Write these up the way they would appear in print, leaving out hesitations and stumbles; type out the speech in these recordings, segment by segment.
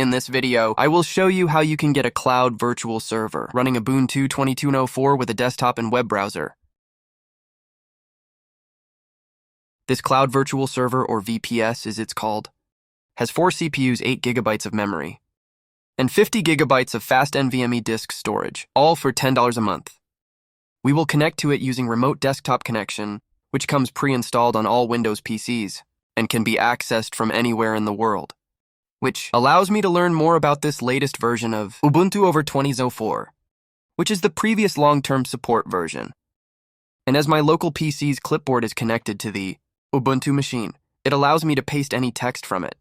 In this video, I will show you how you can get a cloud virtual server running Ubuntu 22.04 with a desktop and web browser. This cloud virtual server, or VPS as it's called, has 4 CPUs, 8 GB of memory, and 50 GB of fast NVMe disk storage, all for $10 a month. We will connect to it using remote desktop connection, which comes pre-installed on all Windows PCs and can be accessed from anywhere in the world, which allows me to learn more about this latest version of Ubuntu over 20.04, which is the previous long-term support version. And as my local PC's clipboard is connected to the Ubuntu machine, it allows me to paste any text from it.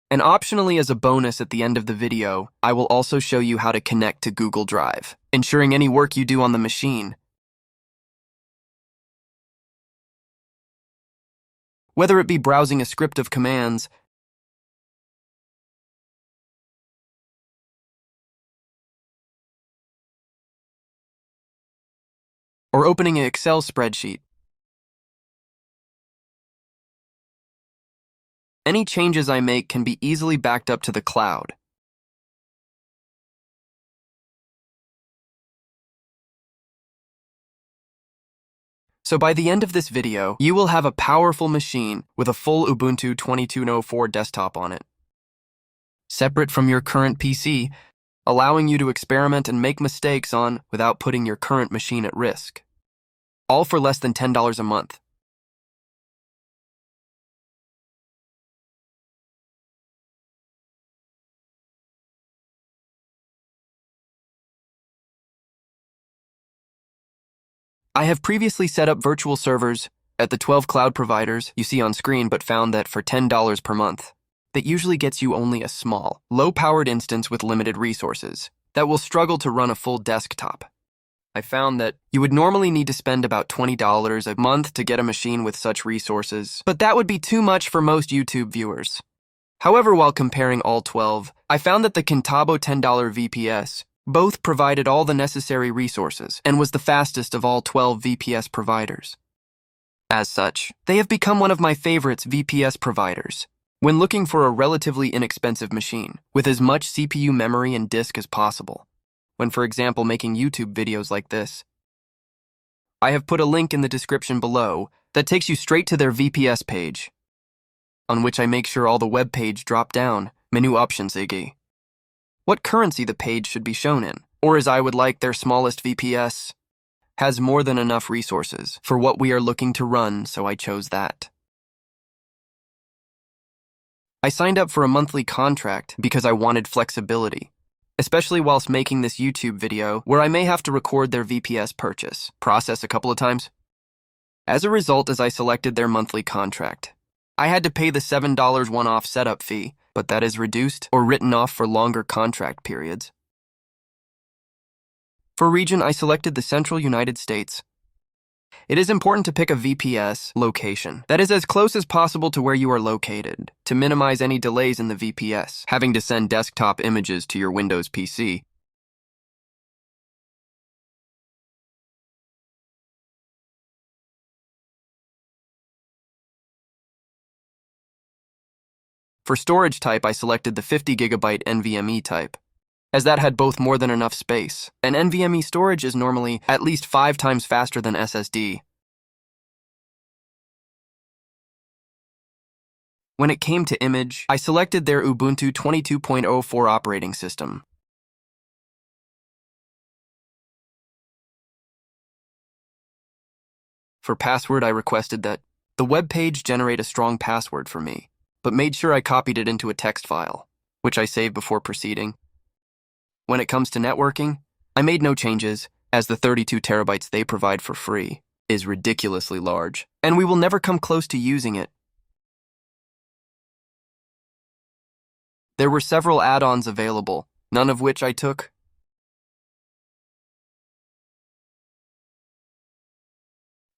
And optionally, as a bonus at the end of the video, I will also show you how to connect to Google Drive, ensuring any work you do on the machine, whether it be browsing a script of commands, or opening an Excel spreadsheet. Any changes I make can be easily backed up to the cloud. So by the end of this video, you will have a powerful machine with a full Ubuntu 22.04 desktop on it, separate from your current PC, allowing you to experiment and make mistakes on without putting your current machine at risk. All for less than $10 a month. I have previously set up virtual servers at the 12 cloud providers you see on screen, but found that for $10 per month, that usually gets you only a small, low-powered instance with limited resources that will struggle to run a full desktop. I found that you would normally need to spend about $20 a month to get a machine with such resources, but that would be too much for most YouTube viewers. However, while comparing all 12, I found that the Kintabo $10 VPS both provided all the necessary resources and was the fastest of all 12 VPS providers. As such, they have become one of my favorites VPS providers when looking for a relatively inexpensive machine with as much CPU memory and disk as possible, when, for example, making YouTube videos like this. I have put a link in the description below that takes you straight to their VPS page, on which I make sure all the web page drop-down menu options ig. What currency the page should be shown in, or as I would like their smallest VPS, has more than enough resources for what we are looking to run, so I chose that. I signed up for a monthly contract because I wanted flexibility, especially whilst making this YouTube video where I may have to record their VPS purchase process a couple of times. As a result, as I selected their monthly contract, I had to pay the $7 one-off setup fee, but that is reduced or written off for longer contract periods. For region, I selected the Central United States. It is important to pick a VPS location that is as close as possible to where you are located to minimize any delays in the VPS, having to send desktop images to your Windows PC. For storage type, I selected the 50 GB NVMe type, as that had both more than enough space, and NVMe storage is normally at least 5 times faster than SSD. When it came to image, I selected their Ubuntu 22.04 operating system. For password, I requested that the web page generate a strong password for me, but made sure I copied it into a text file, which I saved before proceeding. When it comes to networking, I made no changes, as the 32 terabytes they provide for free is ridiculously large, and we will never come close to using it. There were several add-ons available, none of which I took.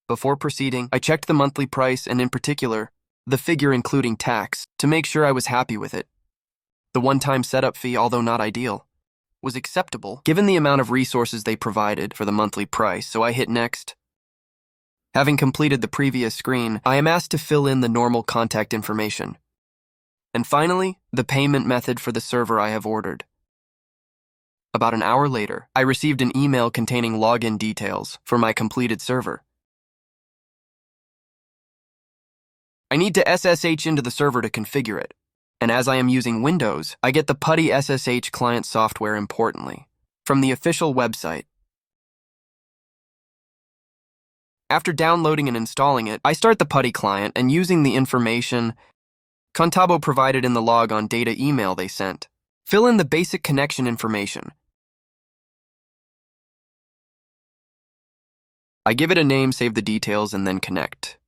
Before proceeding, I checked the monthly price and, in particular, the figure including tax, to make sure I was happy with it. The one-time setup fee, although not ideal, was acceptable given the amount of resources they provided for the monthly price, so I hit next. Having completed the previous screen, I am asked to fill in the normal contact information. And finally, the payment method for the server I have ordered. About an hour later, I received an email containing login details for my completed server. I need to SSH into the server to configure it, and as I am using Windows, I get the Putty SSH client software importantly from the official website. After downloading and installing it, I start the Putty client and using the information Contabo provided in the log on data email they sent, fill in the basic connection information. I give it a name, save the details, and then connect.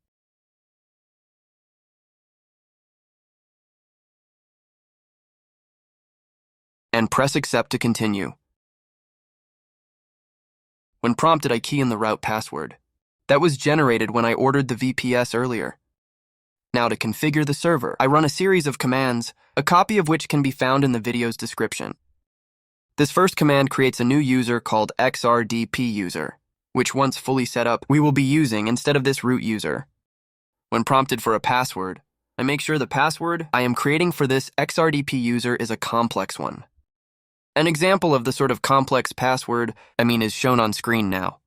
And press accept to continue. When prompted, I key in the route password. That was generated when I ordered the VPS earlier. Now to configure the server, I run a series of commands, a copy of which can be found in the video's description. This first command creates a new user called XRDP user, which once fully set up, we will be using instead of this root user. When prompted for a password, I make sure the password I am creating for this XRDP user is a complex one. An example of the sort of complex password is shown on screen now.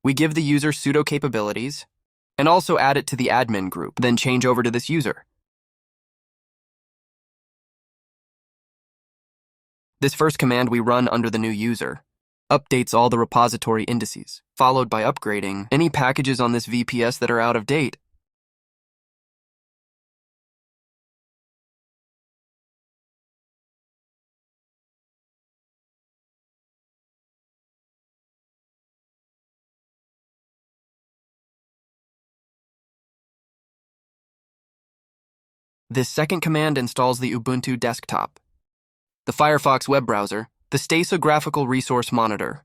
We give the user sudo capabilities and also add it to the admin group, then change over to this user. This first command we run under the new user updates all the repository indices, followed by upgrading any packages on this VPS that are out of date. This second command installs the ubuntu-desktop, the Firefox web browser, the stacer graphical resource monitor.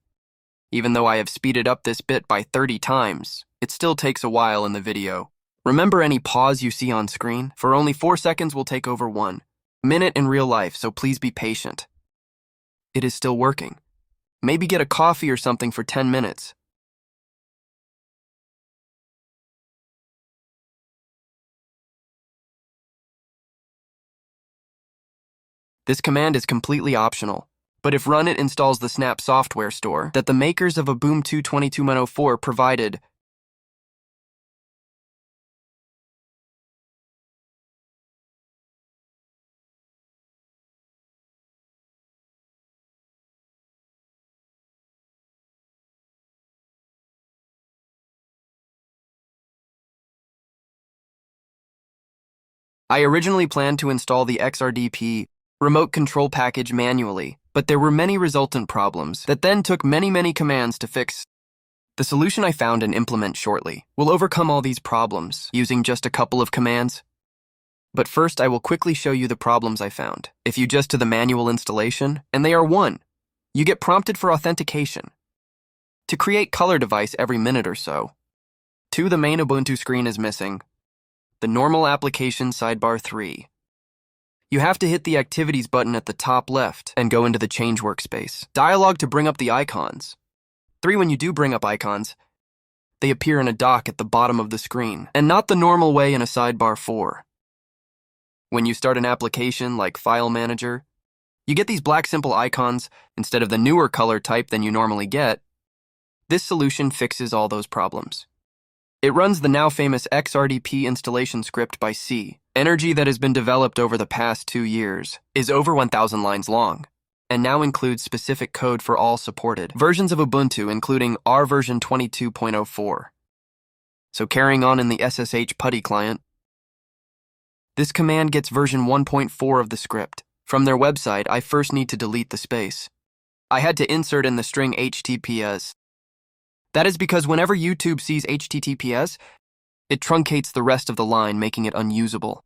Even though I have speeded up this bit by 30 times, it still takes a while in the video. Remember any pause you see on screen? For only 4 seconds will take over 1 minute in real life, so please be patient. It is still working. Maybe get a coffee or something for 10 minutes. This command is completely optional, but if run it installs the Snap software store that the makers of Ubuntu 22.04 provided. I originally planned to install the XRDP remote control package manually, but there were many resultant problems that then took many commands to fix. The solution I found and implement shortly will overcome all these problems using just a couple of commands. But first, I will quickly show you the problems I found. If you just to the manual installation, and they are 1, you get prompted for authentication. To create color device every minute or so. 2, the main Ubuntu screen is missing. The normal application sidebar 3. You have to hit the Activities button at the top left and go into the Change workspace. Dialog to bring up the icons. 3, when you do bring up icons, they appear in a dock at the bottom of the screen, and not the normal way in a sidebar 4. When you start an application like File Manager, you get these black simple icons instead of the newer color type than you normally get. This solution fixes all those problems. It runs the now famous XRDP installation script by C. Energy that has been developed over the past 2 years is over 1,000 lines long, and now includes specific code for all supported versions of Ubuntu, including R version 22.04. So carrying on in the SSH Putty client, this command gets version 1.4 of the script. From their website, I first need to delete the space. I had to insert in the string HTTPS. That is because whenever YouTube sees HTTPS, it truncates the rest of the line, making it unusable.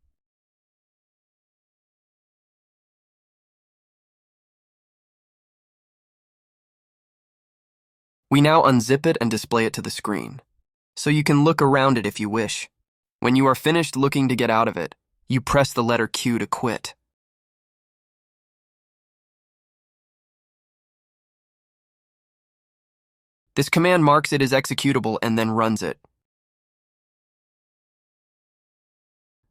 We now unzip it and display it to the screen, so you can look around it if you wish. When you are finished looking to get out of it, you press the letter Q to quit. This command marks it as executable and then runs it.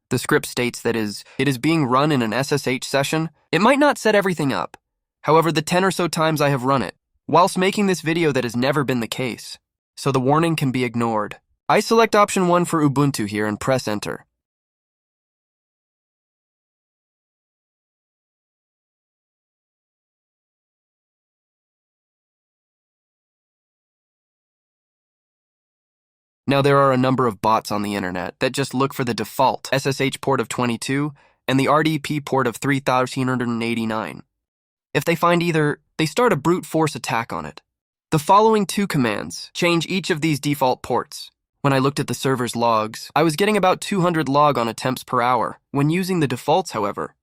The script states that it is being run in an SSH session. It might not set everything up. However, the 10 or so times I have run it, whilst making this video, that has never been the case. So the warning can be ignored. I select option 1 for Ubuntu here and press enter. Now, there are a number of bots on the internet that just look for the default SSH port of 22 and the RDP port of 3089. If they find either, they start a brute force attack on it. The following 2 commands change each of these default ports. When I looked at the server's logs, I was getting about 200 log on attempts per hour when using the defaults, however.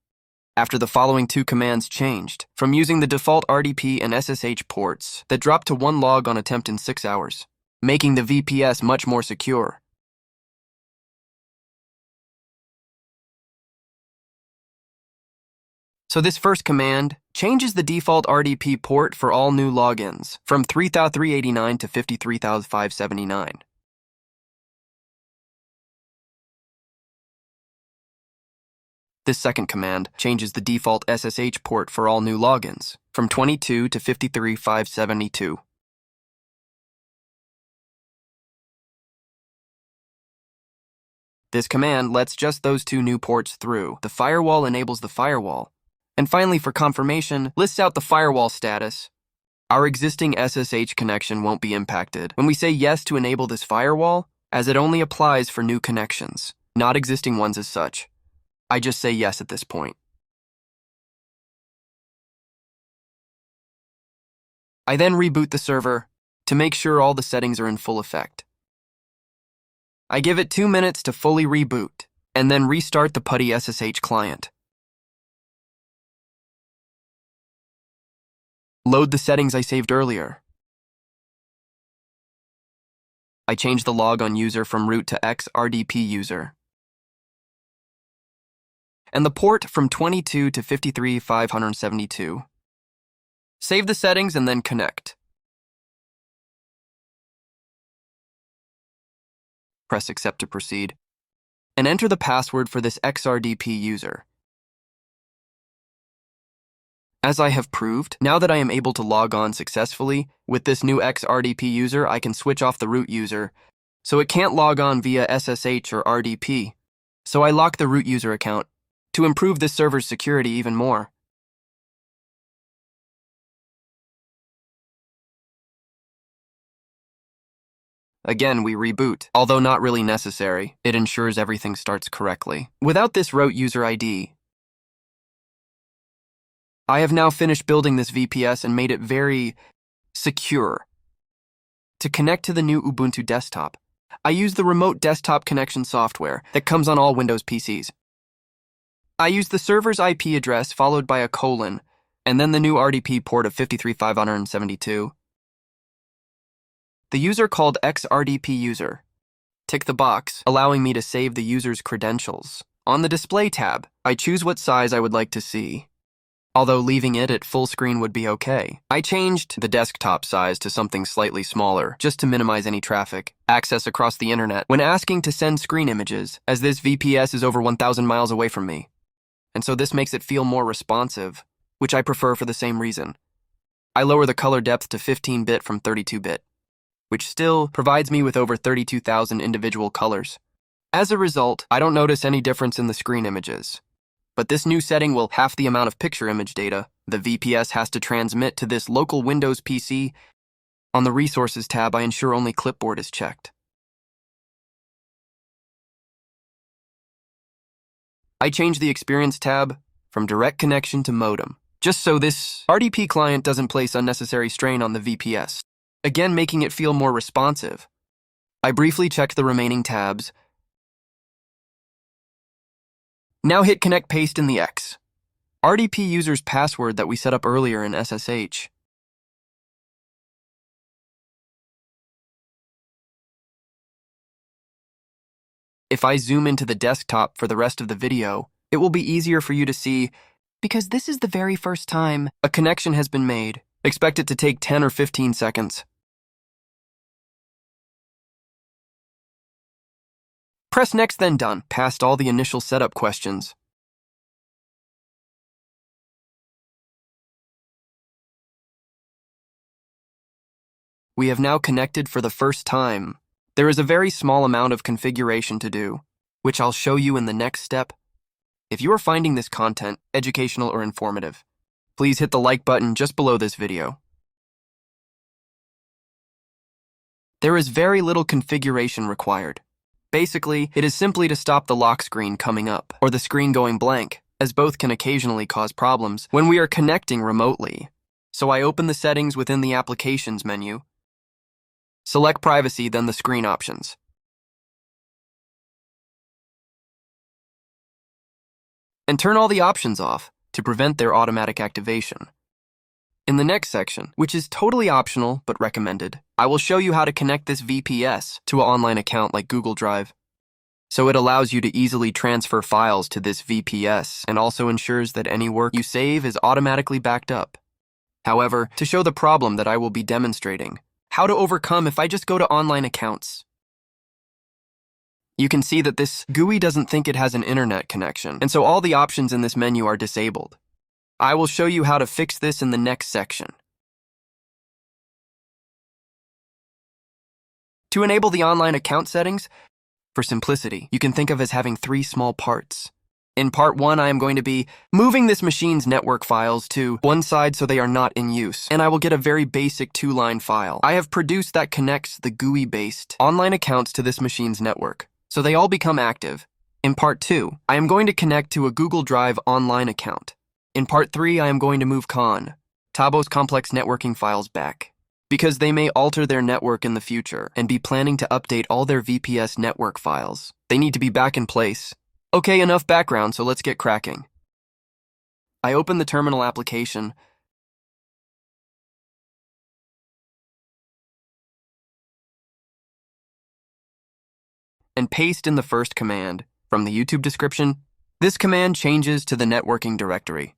After the following 2 commands changed, from using the default RDP and SSH ports that dropped to 1 log on attempt in 6 hours, making the VPS much more secure. So this first command changes the default RDP port for all new logins from 3,389 to 53,579. This second command changes the default SSH port for all new logins from 22 to 53,572. This command lets just those 2 new ports through. The firewall enables the firewall. And finally, for confirmation, lists out the firewall status. Our existing SSH connection won't be impacted when we say yes to enable this firewall, as it only applies for new connections, not existing ones as such. I just say yes at this point. I then reboot the server to make sure all the settings are in full effect. I give it 2 minutes to fully reboot, and then restart the Putty SSH client. Load the settings I saved earlier. I change the log on user from root to xrdpuser. And the port from 22 to 53,572. Save the settings and then connect. Press accept to proceed, and enter the password for this XRDP user. As I have proved, now that I am able to log on successfully with this new XRDP user, I can switch off the root user, so it can't log on via SSH or RDP. So I lock the root user account to improve this server's security even more. Again, we reboot. Although not really necessary, it ensures everything starts correctly. Without this root user ID, I have now finished building this VPS and made it very secure. To connect to the new Ubuntu desktop, I use the remote desktop connection software that comes on all Windows PCs. I use the server's IP address followed by a colon, and then the new RDP port of 53,572. The user called xrdpuser. Tick the box, allowing me to save the user's credentials. On the Display tab, I choose what size I would like to see. Although leaving it at full screen would be okay. I changed the desktop size to something slightly smaller, just to minimize any traffic access across the internet when asking to send screen images, as this VPS is over 1,000 miles away from me. And so this makes it feel more responsive, which I prefer for the same reason. I lower the color depth to 15-bit from 32-bit, which still provides me with over 32,000 individual colors. As a result, I don't notice any difference in the screen images. But this new setting will half the amount of picture image data the VPS has to transmit to this local Windows PC. On the Resources tab, I ensure only clipboard is checked. I change the Experience tab from Direct Connection to Modem, just so this RDP client doesn't place unnecessary strain on the VPS, again making it feel more responsive. I briefly check the remaining tabs. Now hit Connect Paste in the X. RDP user's password that we set up earlier in SSH. If I zoom into the desktop for the rest of the video, it will be easier for you to see, because this is the very first time a connection has been made. Expect it to take 10 or 15 seconds. Press Next, then Done. Passed all the initial setup questions. We have now connected for the first time. There is a very small amount of configuration to do, which I'll show you in the next step. If you are finding this content educational or informative, please hit the like button just below this video. There is very little configuration required. Basically, it is simply to stop the lock screen coming up or the screen going blank, as both can occasionally cause problems when we are connecting remotely. So I open the settings within the Applications menu, select Privacy, then the screen options. And turn all the options off to prevent their automatic activation. In the next section, which is totally optional but recommended, I will show you how to connect this VPS to an online account like Google Drive. So it allows you to easily transfer files to this VPS and also ensures that any work you save is automatically backed up. However, to show the problem that I will be demonstrating, how to overcome if I just go to online accounts. You can see that this GUI doesn't think it has an internet connection, and so all the options in this menu are disabled. I will show you how to fix this in the next section. To enable the online account settings, for simplicity, you can think of as having 3 small parts. In part 1, I am going to be moving this machine's network files to one side so they are not in use, and I will get a very basic 2-line file I have produced that connects the GUI-based online accounts to this machine's network, so they all become active. In part 2, I am going to connect to a Google Drive online account. In part 3, I am going to move Tabo's complex networking files back, because they may alter their network in the future and be planning to update all their VPS network files. They need to be back in place. Okay, enough background, so let's get cracking. I open the terminal application and paste in the first command from the YouTube description. This command changes to the networking directory,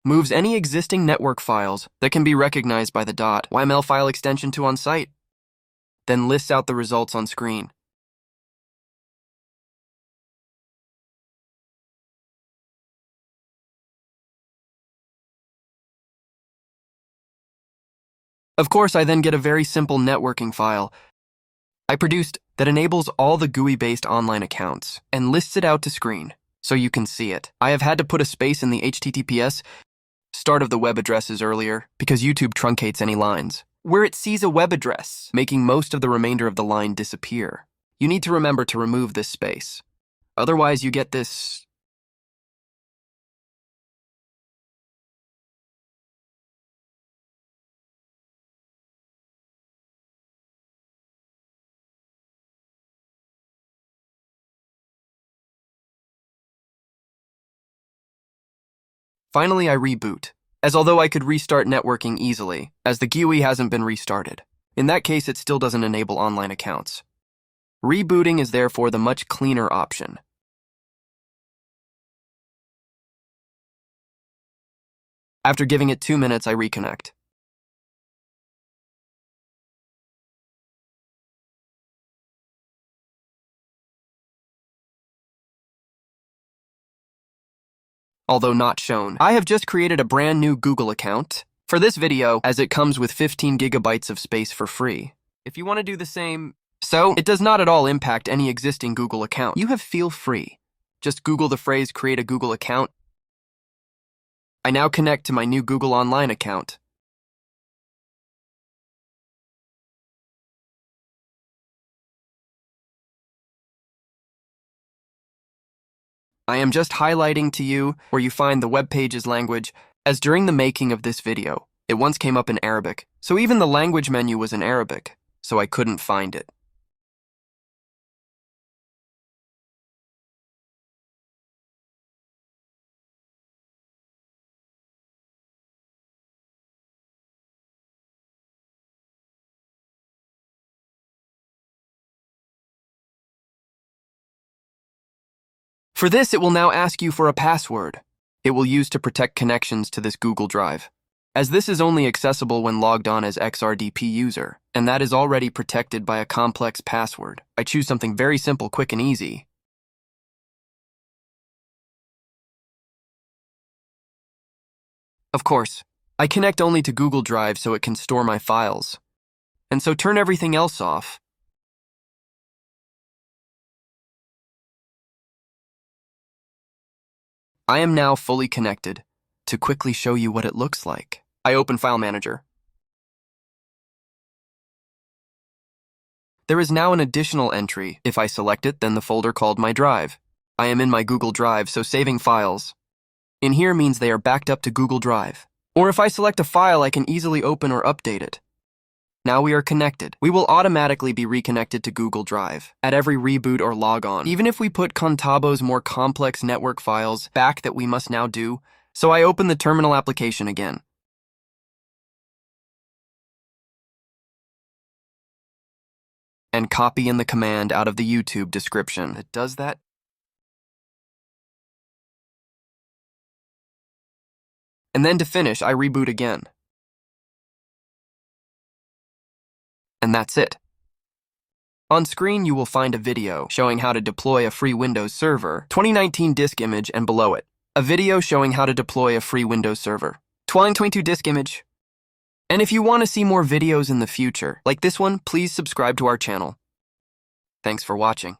moves any existing network files that can be recognized by the .yml file extension to on-site, then lists out the results on screen. Of course, I then get a very simple networking file I produced that enables all the GUI-based online accounts and lists it out to screen so you can see it. I have had to put a space in the HTTPS start of the web addresses earlier because YouTube truncates any lines, where it sees a web address, making most of the remainder of the line disappear. You need to remember to remove this space. Otherwise, you get this. Finally, I reboot, as although I could restart networking easily, as the GUI hasn't been restarted. In that case, it still doesn't enable online accounts. Rebooting is therefore the much cleaner option. After giving it 2 minutes, I reconnect. Although not shown, I have just created a brand new Google account for this video, as it comes with 15 gigabytes of space for free. If you want to do the same, so it does not at all impact any existing Google account. You have feel free. Just Google the phrase create a Google account. I now connect to my new Google Online account. I am just highlighting to you where you find the web page's language, as during the making of this video, it once came up in Arabic, so even the language menu was in Arabic, so I couldn't find it. For this, it will now ask you for a password. It will use to protect connections to this Google Drive. As this is only accessible when logged on as XRDP user, and that is already protected by a complex password, I choose something very simple, quick, and easy. Of course, I connect only to Google Drive so it can store my files. And so turn everything else off. I am now fully connected. To quickly show you what it looks like, I open File Manager. There is now an additional entry. If I select it, then the folder called My Drive. I am in my Google Drive, so saving files in here means they are backed up to Google Drive. Or if I select a file, I can easily open or update it. Now we are connected. We will automatically be reconnected to Google Drive at every reboot or log on, even if we put Contabo's more complex network files back that we must now do. So I open the terminal application again. And copy in the command out of the YouTube description. It does that. And then to finish, I reboot again. And that's it. On screen, you will find a video showing how to deploy a free Windows Server 2019 disk image, and below it, a video showing how to deploy a free Windows Server 2022 disk image. And if you want to see more videos in the future, like this one, please subscribe to our channel. Thanks for watching.